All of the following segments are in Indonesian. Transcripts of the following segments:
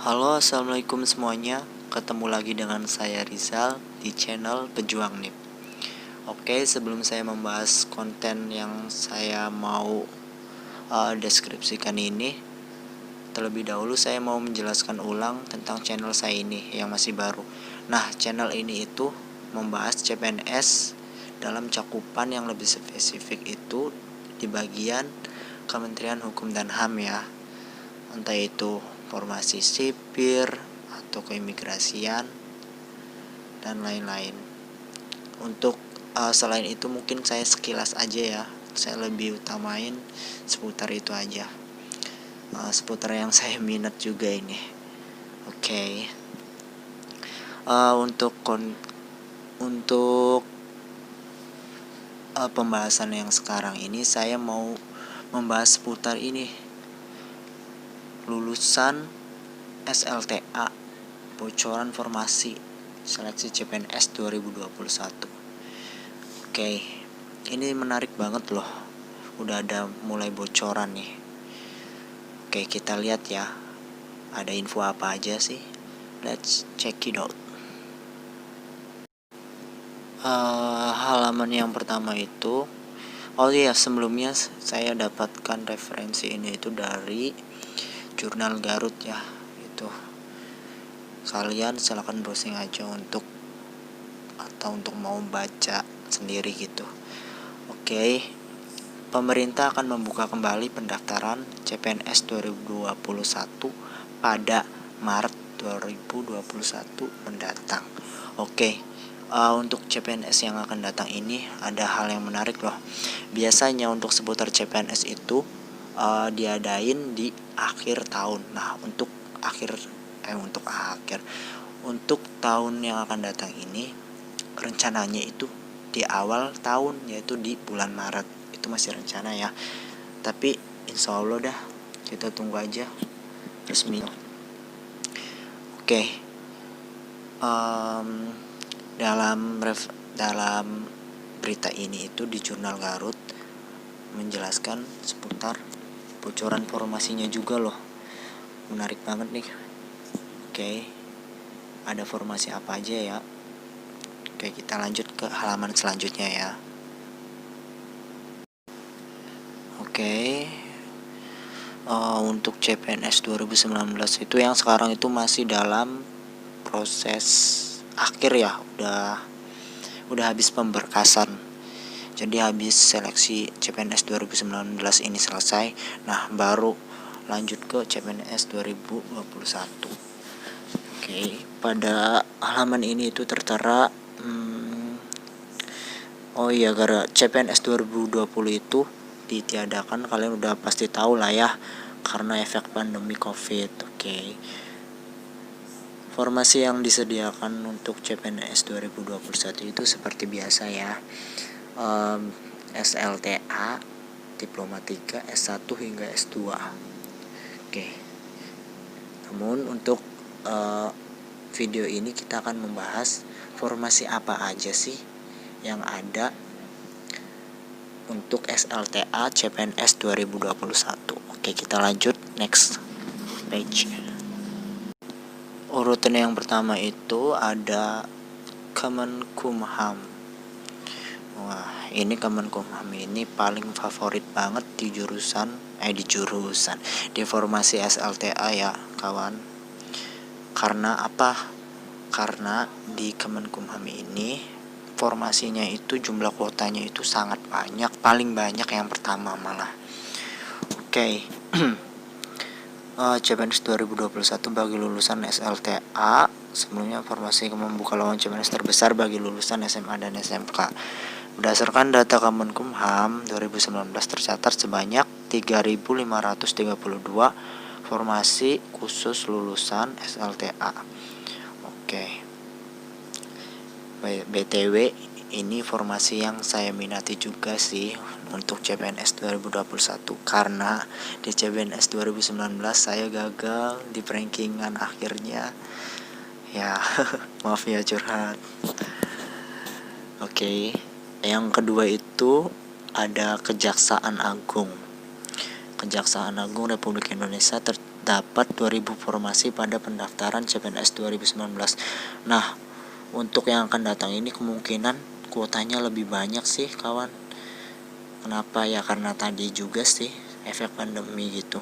Halo, assalamualaikum semuanya. Ketemu lagi dengan saya Rizal di channel Pejuang NIP. Oke, sebelum saya membahas konten yang saya mau deskripsikan ini, terlebih dahulu saya mau menjelaskan ulang tentang channel saya ini yang masih baru. Nah, channel ini itu membahas CPNS dalam cakupan yang lebih spesifik itu di bagian Kementerian Hukum dan HAM ya. Entah itu formasi sipir atau keimigrasian dan lain-lain. Untuk selain itu mungkin saya sekilas aja ya, saya lebih utamain seputar itu aja, seputar yang saya minat juga ini. Oke. Untuk pembahasan yang sekarang ini saya mau membahas seputar ini, lulusan SLTA, bocoran formasi seleksi CPNS 2021. Oke, ini menarik banget loh. Udah ada mulai bocoran nih. Oke, kita lihat ya. Ada info apa aja sih? Let's check it out. Halaman yang pertama itu, sebelumnya saya dapatkan referensi ini itu dari Jurnal Garut ya. Itu kalian silakan browsing aja untuk mau baca sendiri gitu. Oke. Pemerintah akan membuka kembali pendaftaran CPNS 2021 pada Maret 2021 mendatang. Oke. Untuk CPNS yang akan datang ini ada hal yang menarik loh. Biasanya untuk seputar CPNS itu diadain di akhir tahun. Nah, untuk tahun yang akan datang ini rencananya itu di awal tahun, yaitu di bulan Maret. Itu masih rencana ya, tapi insya Allah dah, kita tunggu aja resmi. Oke. Dalam berita ini itu di Jurnal Garut menjelaskan seputar bocoran formasinya juga loh. Menarik banget nih. Oke. Ada formasi apa aja ya? Oke, kita lanjut ke halaman selanjutnya ya. Oke. Untuk CPNS 2019 itu yang sekarang itu masih dalam proses akhir ya, udah habis pemberkasan. Jadi habis seleksi CPNS 2019 ini selesai. Nah, baru lanjut ke CPNS 2021. Oke, pada halaman ini itu tertera gara CPNS 2020 itu ditiadakan, kalian udah pasti tahu lah ya, karena efek pandemi COVID. Oke. Formasi yang disediakan untuk CPNS 2021 itu seperti biasa ya. SLTA, Diploma 3, S1 hingga S2. Oke. Namun untuk video ini kita akan membahas formasi apa aja sih yang ada untuk SLTA CPNS 2021. Oke, kita lanjut next page. Urutan yang pertama itu ada Kemenkumham. Wah, ini Kemenkumham ini paling favorit banget di formasi SLTA ya kawan. Karena apa? Karena di Kemenkumham ini formasinya itu jumlah kuotanya itu sangat banyak, paling banyak yang pertama malah. Oke. CPNS 2021 bagi lulusan SLTA. Sebelumnya formasi membuka lowongan CPNS terbesar bagi lulusan SMA dan SMK. Berdasarkan data Kemenkumham 2019 tercatat sebanyak 3.532 formasi khusus lulusan SLTA. Oke. BTW ini formasi yang saya minati juga sih untuk CPNS 2021, karena di CPNS 2019 saya gagal di rankingan akhirnya ya. Maaf ya curhat. Oke. Yang kedua itu ada Kejaksaan Agung. Kejaksaan Agung Republik Indonesia terdapat 2000 formasi pada pendaftaran CPNS 2019. Nah, untuk yang akan datang ini kemungkinan kuotanya lebih banyak sih kawan. Kenapa ya? Karena tadi juga sih efek pandemi gitu.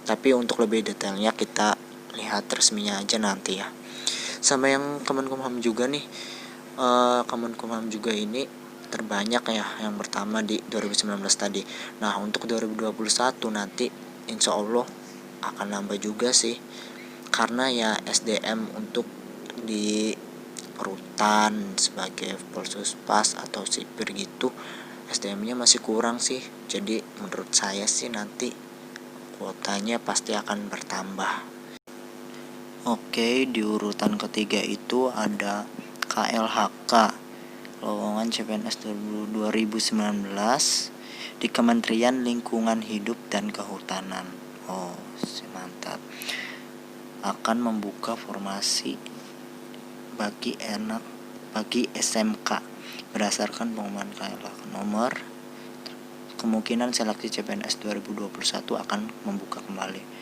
Tapi untuk lebih detailnya kita lihat resminya aja nanti ya. Sama yang Kemenkumham juga nih, Kemenkumham juga ini terbanyak ya, yang pertama di 2019 tadi. Nah untuk 2021 nanti insya Allah akan nambah juga sih, karena ya SDM untuk di perutan sebagai Polsuspas atau sipir gitu, SDM-nya masih kurang sih. Jadi menurut saya sih nanti kuotanya pasti akan bertambah. Oke, di urutan ketiga itu ada KLHK, lowongan CPNS 2019 di Kementerian Lingkungan Hidup dan Kehutanan. Oh, mantap. Akan membuka formasi bagi SMK berdasarkan pengumuman KLHK nomor. Kemungkinan seleksi CPNS 2021 akan membuka kembali.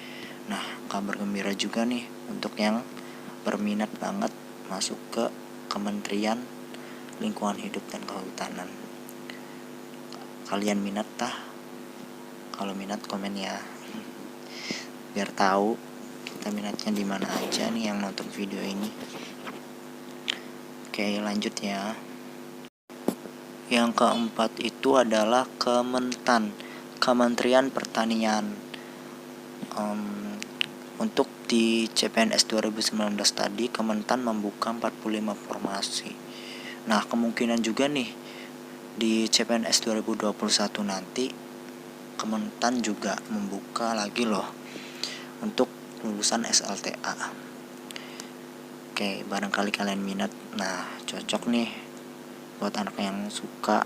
Nah, kabar gembira juga nih untuk yang berminat banget masuk ke Kementerian Lingkungan Hidup dan Kehutanan. Kalian minat tah? Kalau minat komen ya, biar tahu kita minatnya di mana aja nih yang nonton video ini. Oke, lanjut ya. Yang keempat itu adalah Kementan, Kementerian Pertanian. Untuk di CPNS 2019 tadi Kementan membuka 45 formasi. Nah kemungkinan juga nih di CPNS 2021 nanti Kementan juga membuka lagi loh untuk lulusan SLTA. Oke, barangkali kalian minat. Nah cocok nih buat anak yang suka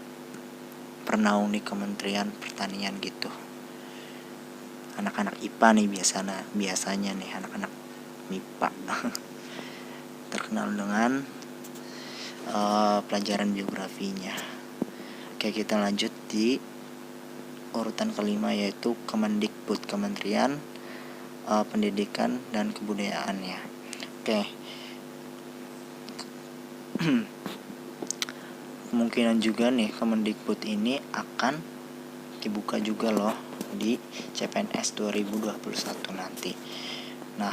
bernaung di Kementerian Pertanian gitu. Anak-anak IPA nih biasanya nih anak-anak MIPA terkenal dengan pelajaran biografinya. Oke, kita lanjut di urutan kelima yaitu Kemendikbud, Kementerian Pendidikan dan Kebudayaan ya. Oke. Kemungkinan juga nih Kemendikbud ini akan dibuka juga loh di CPNS 2021 nanti. Nah,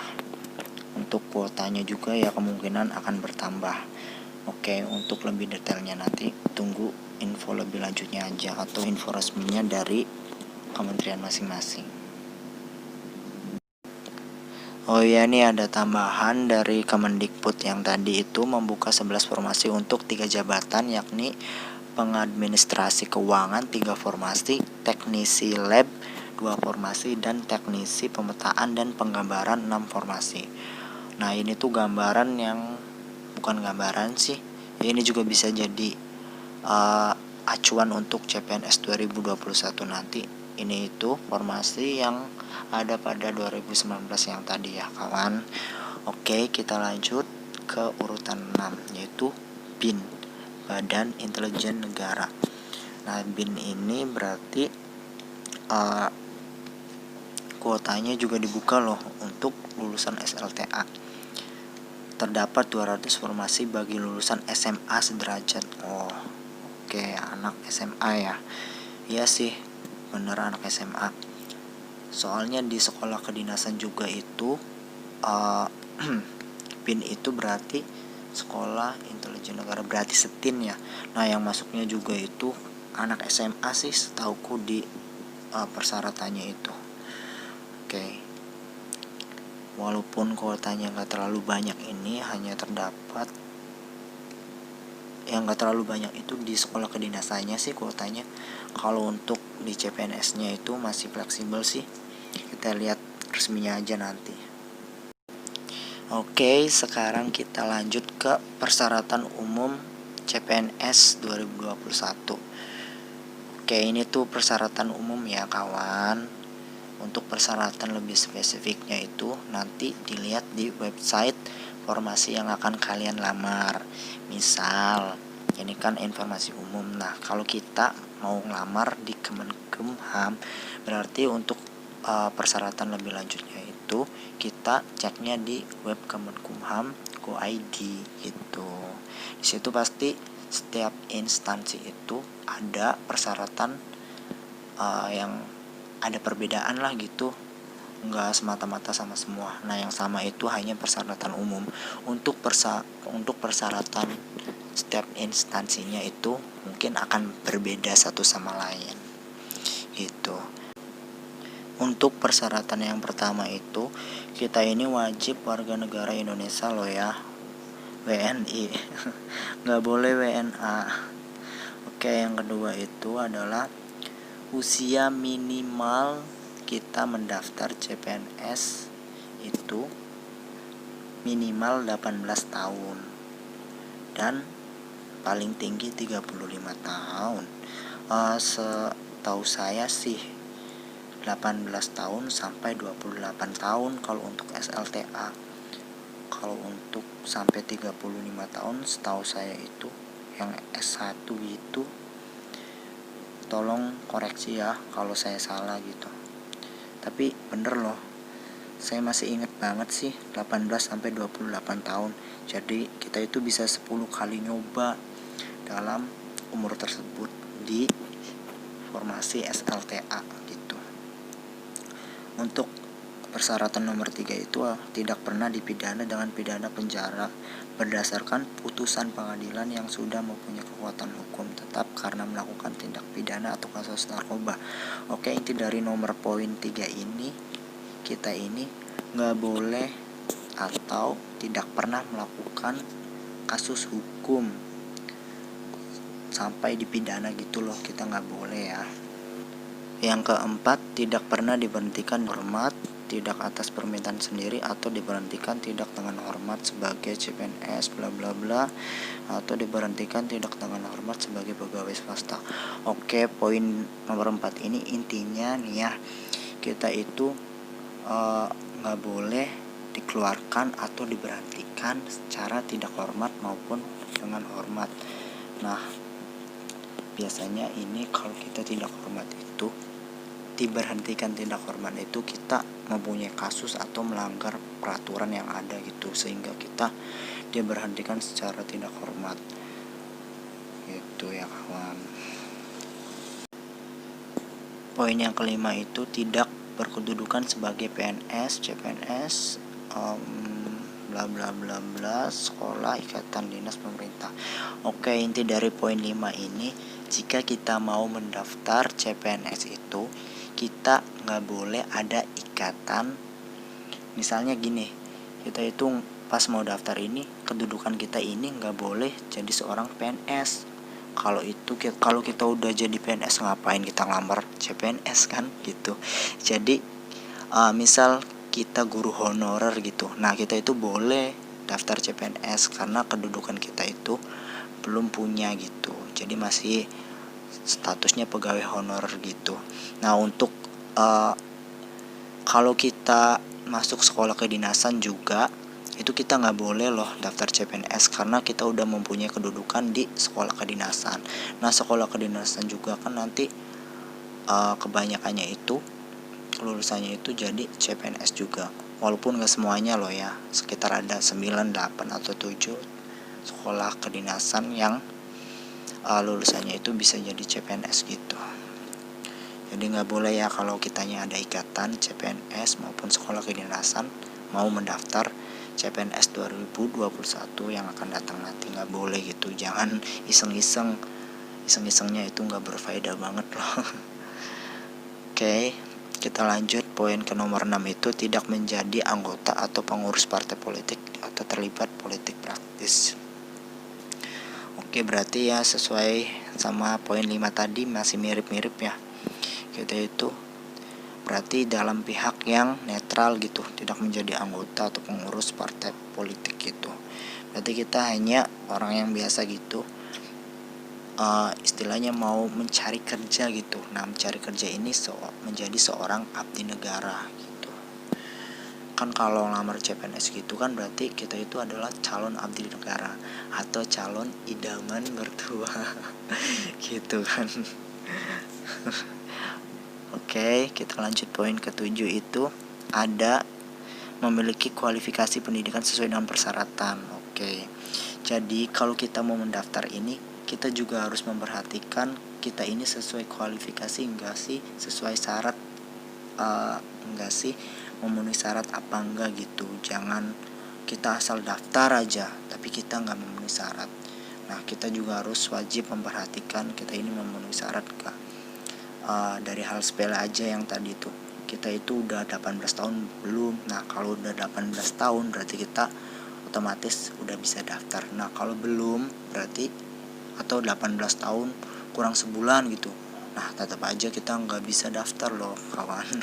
untuk kuotanya juga ya kemungkinan akan bertambah. Oke, untuk lebih detailnya nanti tunggu info lebih lanjutnya aja atau info resminya dari kementerian masing-masing. Oh iya, nih ada tambahan dari Kemendikbud yang tadi itu membuka 11 formasi untuk 3 jabatan, yakni pengadministrasi keuangan 3 formasi, teknisi lab 2 formasi, dan teknisi pemetaan dan penggambaran 6 formasi. Nah ini tuh gambaran yang bukan gambaran sih, ini juga bisa jadi acuan untuk CPNS 2021 nanti. Ini itu formasi yang ada pada 2019 yang tadi ya kawan. Oke, kita lanjut ke urutan 6 yaitu BIN, Badan Intelijen Negara. Nah BIN ini berarti kuotanya juga dibuka loh untuk lulusan SLTA. Terdapat 200 formasi bagi lulusan SMA sederajat. Oh, oke, anak SMA ya. Iya sih, bener anak SMA. Soalnya di sekolah kedinasan juga itu BIN itu berarti Sekolah Intelijen Negara, berarti SETIN ya. Nah yang masuknya juga itu anak SMA sih setauku di persyaratannya itu. Oke. Walaupun kuotanya nggak terlalu banyak, ini hanya terdapat yang nggak terlalu banyak itu di sekolah kedinasannya sih kuotanya. Kalau untuk di CPNS-nya itu masih fleksibel sih. Kita lihat resminya aja nanti. Oke, sekarang kita lanjut ke persyaratan umum CPNS 2021. Oke, ini tuh persyaratan umum ya kawan. Untuk persyaratan lebih spesifiknya itu nanti dilihat di website formasi yang akan kalian lamar. Misal, ini kan informasi umum. Nah, kalau kita mau ngelamar di Kemenkumham, berarti untuk persyaratan lebih lanjutnya itu kita ceknya di web Kemenkumham go.id gitu. Di situ pasti setiap instansi itu ada persyaratan yang ada perbedaan lah gitu, nggak semata-mata sama semua. Nah yang sama itu hanya persyaratan umum. Untuk persyaratan setiap instansinya itu mungkin akan berbeda satu sama lain gitu. Untuk persyaratan yang pertama itu kita ini wajib warga negara Indonesia loh ya, WNI nggak boleh WNA. Oke, yang kedua itu adalah usia minimal kita mendaftar CPNS itu minimal 18 tahun dan paling tinggi 35 tahun. Setahu saya sih 18 tahun sampai 28 tahun kalau untuk SLTA. Kalau untuk sampai 35 tahun setahu saya itu yang S1 itu, tolong koreksi ya kalau saya salah gitu. Tapi bener loh, saya masih inget banget sih 18 sampai 28 tahun. Jadi kita itu bisa 10 kali nyoba dalam umur tersebut di formasi SLTA gitu. Untuk persyaratan nomor 3 itu tidak pernah dipidana dengan pidana penjara berdasarkan putusan pengadilan yang sudah mempunyai kekuatan hukum tetap karena melakukan tindak pidana atau kasus narkoba. Oke, inti dari nomor poin 3 ini, kita ini nggak boleh atau tidak pernah melakukan kasus hukum sampai dipidana gitu loh, kita nggak boleh ya. Yang keempat, tidak pernah diberhentikan hormat tidak atas permintaan sendiri atau diberhentikan tidak dengan hormat sebagai CPNS bla bla bla, atau diberhentikan tidak dengan hormat sebagai pegawai swasta. Oke, poin nomor 4 ini intinya nih ya, kita itu nggak boleh dikeluarkan atau diberhentikan secara tidak hormat maupun dengan hormat. Nah biasanya ini kalau kita tidak hormat itu, diberhentikan tidak hormat itu kita mempunyai kasus atau melanggar peraturan yang ada gitu, sehingga kita diberhentikan secara tidak hormat gitu ya kawan. Poin yang kelima itu tidak berkedudukan sebagai PNS, CPNS, bla bla bla bla, sekolah, ikatan dinas pemerintah. Oke, inti dari poin 5 ini, jika kita mau mendaftar CPNS itu kita nggak boleh ada ikatan. Misalnya gini, kita itu pas mau daftar ini, kedudukan kita ini nggak boleh jadi seorang PNS. Kalau kita udah jadi PNS, ngapain kita ngelamar CPNS kan gitu. Jadi misal kita guru honorer gitu, nah kita itu boleh daftar CPNS karena kedudukan kita itu belum punya gitu, jadi masih statusnya pegawai honorer gitu. Nah untuk kalau kita masuk sekolah kedinasan juga itu kita nggak boleh loh daftar CPNS karena kita udah mempunyai kedudukan di sekolah kedinasan. Nah sekolah kedinasan juga kan nanti kebanyakannya itu lulusannya itu jadi CPNS juga, walaupun nggak semuanya loh ya, sekitar ada 9, 8 atau 7 sekolah kedinasan yang lulusannya itu bisa jadi CPNS gitu. Jadi nggak boleh ya kalau kitanya ada ikatan CPNS maupun sekolah kedinasan mau mendaftar CPNS 2021 yang akan datang nanti, nggak boleh gitu. Jangan iseng-isengnya itu nggak berfaedah banget loh. Oke, kita lanjut poin ke nomor 6 itu tidak menjadi anggota atau pengurus partai politik atau terlibat politik praktis. Oke, berarti ya sesuai sama poin 5 tadi masih mirip-mirip ya. Kita itu berarti dalam pihak yang netral gitu, tidak menjadi anggota atau pengurus partai politik gitu. Berarti kita hanya orang yang biasa gitu, istilahnya mau mencari kerja gitu. Nah mencari kerja ini menjadi seorang abdi negara gitu. Kan kalau ngelamar CPNS gitu kan berarti kita itu adalah calon abdi negara atau calon idaman mertua gitu kan. Oke, kita lanjut poin ke-7 itu ada memiliki kualifikasi pendidikan sesuai dengan persyaratan. Oke. Jadi kalau kita mau mendaftar ini, kita juga harus memperhatikan kita ini sesuai kualifikasi enggak sih, sesuai syarat enggak sih, memenuhi syarat apa enggak gitu. Jangan kita asal daftar aja tapi kita enggak memenuhi syarat. Nah, kita juga harus wajib memperhatikan kita ini memenuhi syarat enggak. Dari hal sepele aja yang tadi itu, kita itu udah 18 tahun belum. Nah, kalau udah 18 tahun berarti kita otomatis udah bisa daftar. Nah, kalau belum berarti atau 18 tahun kurang sebulan gitu, nah tetap aja kita nggak bisa daftar loh kawan.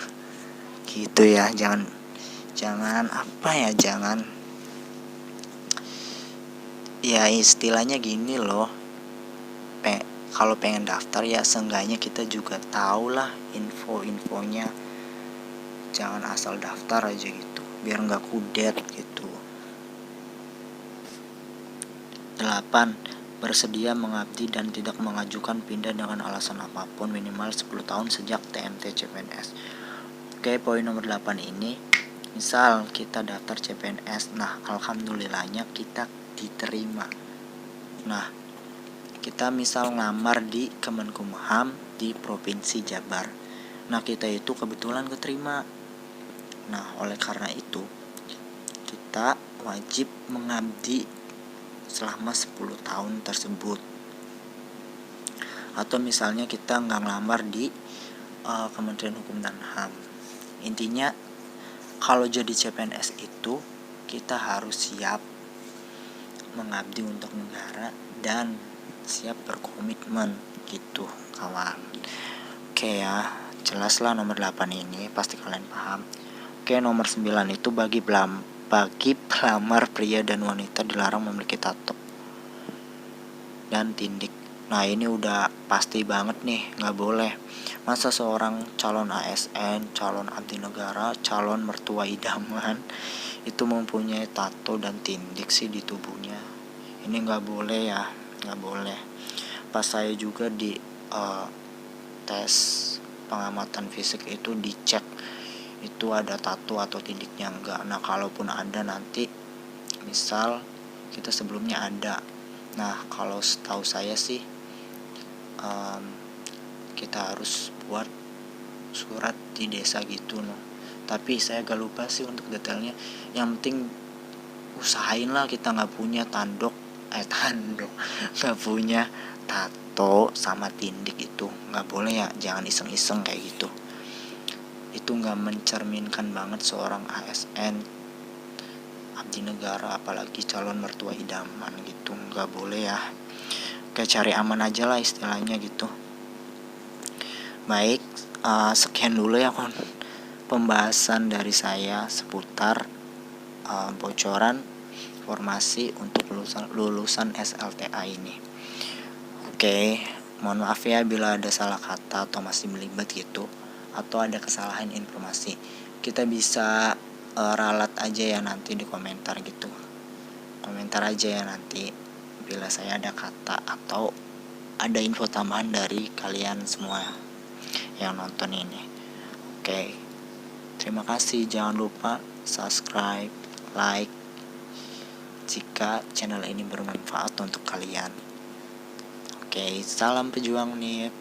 Gitu ya, jangan ya istilahnya gini loh, kalau pengen daftar ya seenggaknya kita juga tahu lah info-infonya, jangan asal daftar aja gitu biar nggak kudet gitu. 8. Bersedia mengabdi dan tidak mengajukan pindah dengan alasan apapun minimal 10 tahun sejak TMT CPNS. Oke, poin nomor 8 ini, misal kita daftar CPNS, nah alhamdulillahnya kita diterima. Nah, kita misal ngelamar di Kemenkumham di Provinsi Jabar. Nah, kita itu kebetulan keterima. Nah, oleh karena itu kita wajib mengabdi selama 10 tahun tersebut. Atau misalnya kita nggak ngelamar di Kementerian Hukum dan HAM. Intinya kalau jadi CPNS itu kita harus siap mengabdi untuk negara dan siap berkomitmen gitu kawan. Oke ya, jelaslah nomor 8 ini pasti kalian paham. Oke, nomor 9 itu bagi pelamar pria dan wanita dilarang memiliki tato dan tindik. Nah, ini udah pasti banget nih, nggak boleh. Masa seorang calon ASN, calon abdi negara, calon mertua idaman itu mempunyai tato dan tindik sih di tubuhnya? Ini nggak boleh ya, nggak boleh. Pas saya juga di tes pengamatan fisik itu dicek itu ada tato atau tindiknya enggak. Nah, kalaupun ada nanti misal kita sebelumnya ada, nah kalau setahu saya sih kita harus buat surat di desa gitu loh. Tapi saya agak lupa sih untuk detailnya. Yang penting usahain lah kita nggak punya nggak punya tato sama tindik, itu nggak boleh ya, jangan iseng-iseng kayak gitu. Itu nggak mencerminkan banget seorang ASN abdi negara, apalagi calon mertua idaman gitu, nggak boleh ya. Kayak cari aman aja lah istilahnya gitu. Baik, sekian dulu ya pembahasan dari saya seputar bocoran informasi untuk lulusan SLTA ini. Oke, mohon maaf ya bila ada salah kata atau masih melibat gitu, atau ada kesalahan informasi. Kita bisa ralat aja ya nanti di komentar gitu. Komentar aja ya nanti bila saya ada kata atau ada info tambahan dari kalian semua yang nonton ini. Oke, terima kasih. Jangan lupa subscribe, like jika channel ini bermanfaat untuk kalian. Oke, salam pejuang nih.